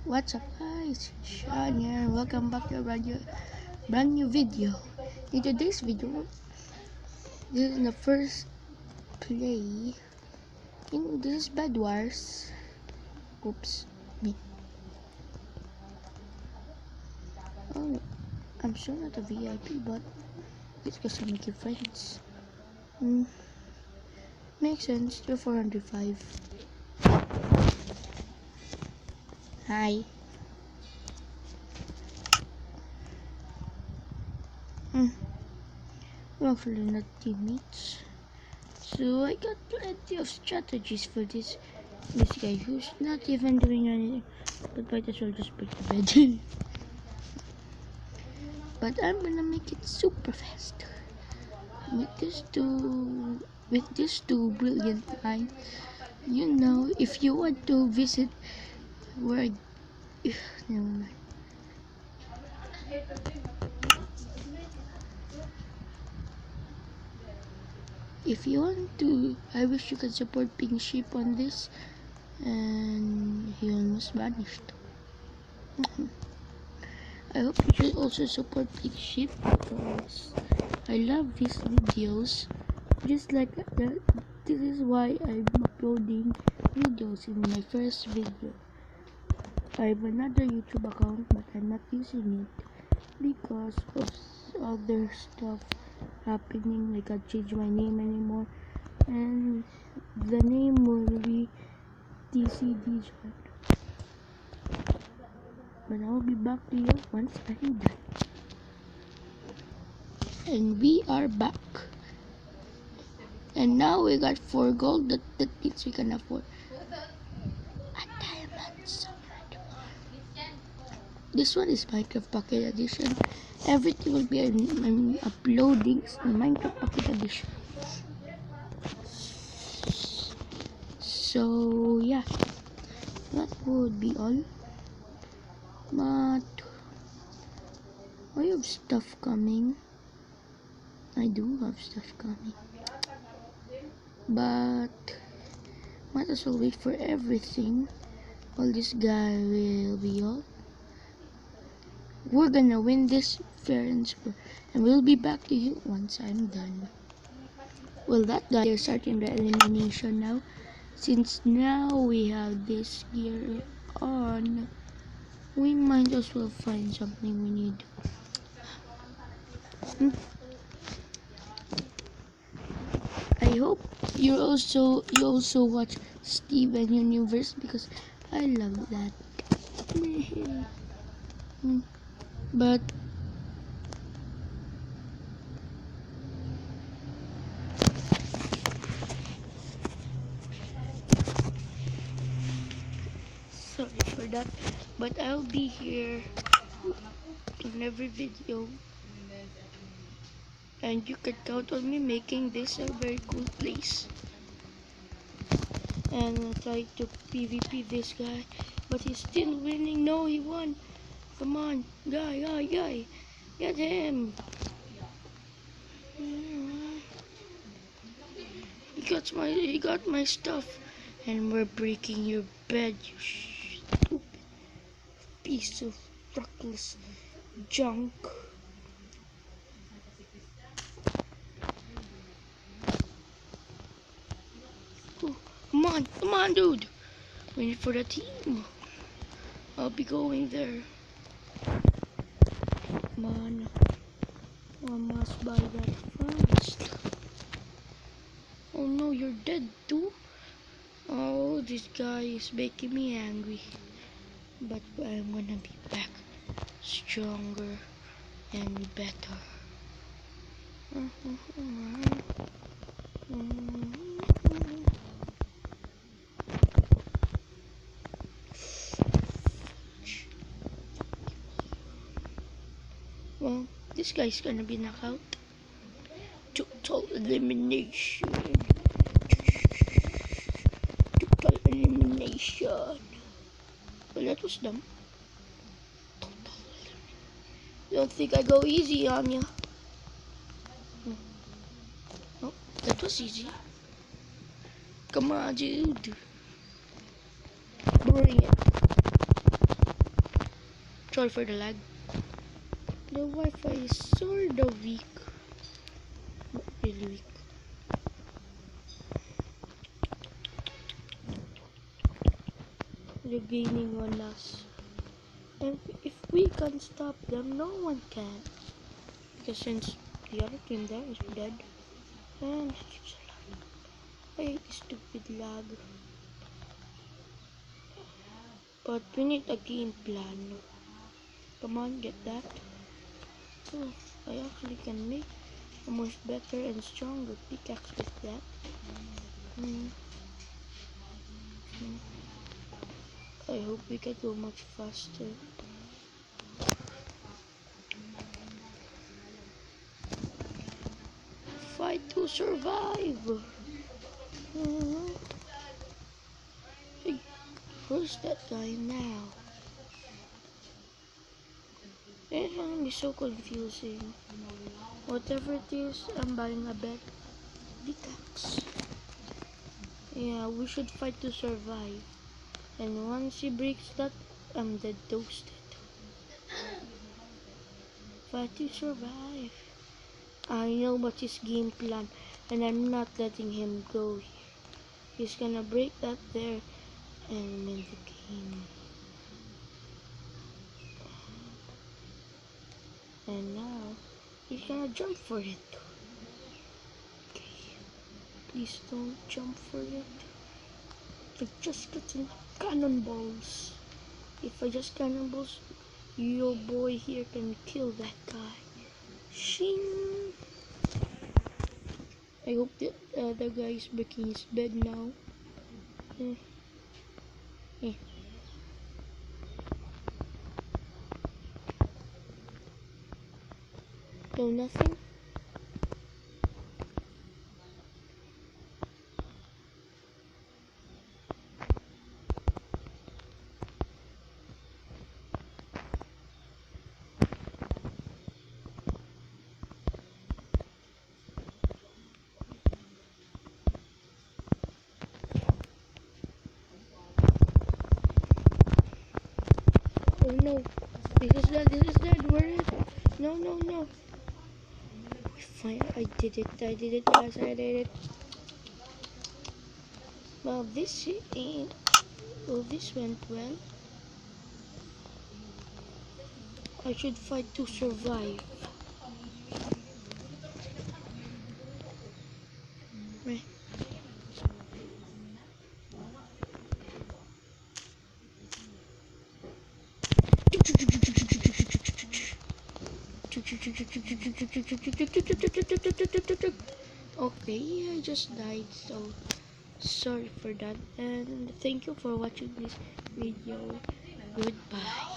What's up guys, Sean here, welcome back to a brand new video. In today's video, this is the first play in this Bed Wars. Oops, me. Oh, I'm sure not a VIP, but it's because I'm making friends. Makes sense, to 405. Hi. Hopefully not teammates. So I got plenty of strategies for this guy who's not even doing anything, but might as well just break the bed. But I'm gonna make it super fast with this two brilliant lines. You know, if you want to visit where never mind. If you want to, I wish you could support Pink Sheep on this, and he almost vanished. I hope you should also support Pink Sheep because I love his videos. Just like that, this is why I'm uploading videos in my first video. I have another YouTube account, but I'm not using it because of other stuff happening. I can't change my name anymore, and the name will be TCD. But I'll be back to you once I'm done. And we are back. And now we got 4 gold. That means we can afford a diamond sword. This one is Minecraft Pocket Edition. Everything will be I'm uploading Minecraft Pocket Edition. So yeah, that would be all. But I have stuff coming. I do have stuff coming. But might as well wait for everything. While this guy will be all. We're gonna win this fair and square, and we'll be back to you once I'm done. Well, that guy is starting the elimination now. Since now we have this gear on, we might as well find something we need. I hope you also watch Steven Universe because I love that. But sorry for that, but I'll be here in every video, and you can count on me making this a very cool place. And I tried to PvP this guy, but he's still winning. No, he won. Come on, guy, get him. He got my stuff, and we're breaking your bed, you stupid piece of reckless junk. Oh, come on, dude. We need for the team. I'll be going there. Come on. I must buy that first. Oh no, you're dead too? Oh, this guy is making me angry. But I'm gonna be back stronger and better. Well, this guy's gonna be knocked out. Total elimination. Total elimination. Well, that was dumb. Total elimination. Don't think I go easy on you. Oh, that was easy. Come on, dude. Bring it. Sorry for the lag. The Wi-Fi is sort of weak. Not really weak. They're gaining on us. And if we can't stop them, no one can. Because since the other team there is dead. And it keeps lagging. I hate this stupid lag. But we need a game plan. Come on, get that. Oh, I actually can make a much better and stronger pickaxe with that. I hope we can go much faster. Fight to survive! Hey, where's that guy now? It's gonna be so confusing. Whatever it is, I'm buying a bed. Pickaxe. Yeah, we should fight to survive. And once he breaks that, I'm dead toasted. Fight to survive. I know what his game plan, and I'm not letting him go here. He's gonna break that there and win the game. And now, he's gonna jump for it. Okay, please don't jump for it. I just got some cannonballs. If I just cannonballs, your boy here can kill that guy. Shing! I hope that the guy is breaking his bed now. No, nothing. Oh no, this is dead, where is it? No, no, no. Fine, I did it, guys, I did it. Well, this ain't, well, this went well. I should fight to survive. Right. Okay, I just died, so sorry for that, and thank you for watching this video. Goodbye.